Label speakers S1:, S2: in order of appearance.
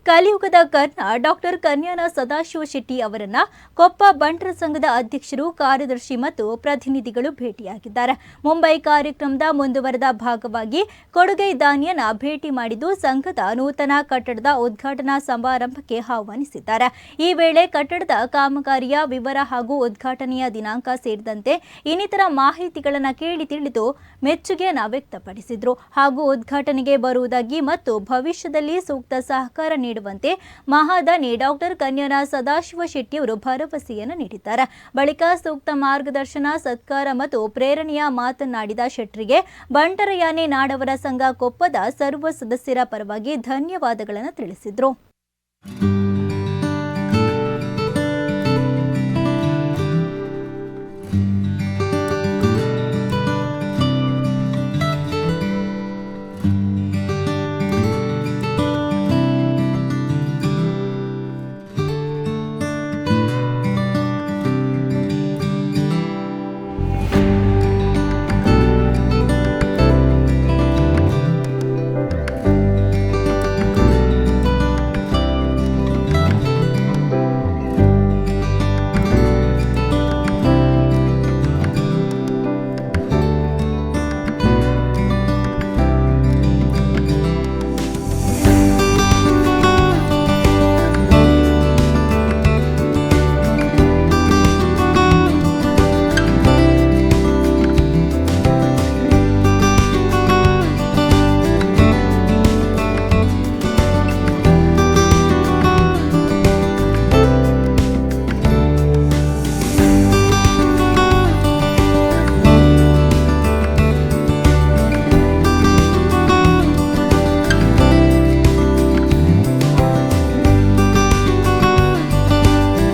S1: ಕಲಿಯುಗದ ಕರ್ಣ ಡಾಕ್ಟರ್ ಕನ್ಯಾನ ಸದಾಶಿವ ಶೆಟ್ಟಿ ಅವರನ್ನ ಕೊಪ್ಪ ಬಂಟರ ಸಂಘದ ಅಧ್ಯಕ್ಷರು, ಕಾರ್ಯದರ್ಶಿ ಮತ್ತು ಪ್ರತಿನಿಧಿಗಳು ಭೇಟಿಯಾಗಿದ್ದಾರೆ. ಮುಂಬೈ ಕಾರ್ಯಕ್ರಮದ ಮುಂದುವರೆದ ಭಾಗವಾಗಿ ಕೊಡುಗೈ ದಾನಿಯನ್ನ ಭೇಟಿ ಮಾಡಿದ್ದು ಸಂಘದ ನೂತನ ಕಟ್ಟಡದ ಉದ್ಘಾಟನಾ ಸಮಾರಂಭಕ್ಕೆ ಆಹ್ವಾನಿಸಿದ್ದಾರೆ. ಈ ವೇಳೆ ಕಟ್ಟಡದ ಕಾಮಗಾರಿಯ ವಿವರ ಹಾಗೂ ಉದ್ಘಾಟನೆಯ ದಿನಾಂಕ ಸೇರಿದಂತೆ ಇನ್ನಿತರ ಮಾಹಿತಿಗಳನ್ನು ಕೇಳಿ ತಿಳಿದು ಮೆಚ್ಚುಗೆಯನ್ನು ವ್ಯಕ್ತಪಡಿಸಿದರು. ಹಾಗೂ ಉದ್ಘಾಟನೆಗೆ ಬರುವುದಾಗಿ ಮತ್ತು ಭವಿಷ್ಯದಲ್ಲಿ ಸೂಕ್ತ ಸಹಕಾರ ನೀಡುವಂತೆ ಮಹಾದಾನಿ ಡಾಕ್ಟರ್ ಕನ್ಯಾನ ಸದಾಶಿವ ಶೆಟ್ಟಿ ಅವರು ಭರವಸೆಯನ್ನು ನೀಡಿದ್ದಾರೆ. ಬಳಿಕ ಸೂಕ್ತ ಮಾರ್ಗದರ್ಶನ, ಸತ್ಕಾರ ಮತ್ತು ಪ್ರೇರಣೆಯ ಮಾತನಾಡಿದ ಶೆಟ್ಟರಿಗೆ ಬಂಟರ ಯಾನೆ ನಾಡವರ ಸಂಘ ಕೊಪ್ಪದ ಸರ್ವ ಸದಸ್ಯರ ಪರವಾಗಿ ಧನ್ಯವಾದಗಳನ್ನು ತಿಳಿಸಿದರು.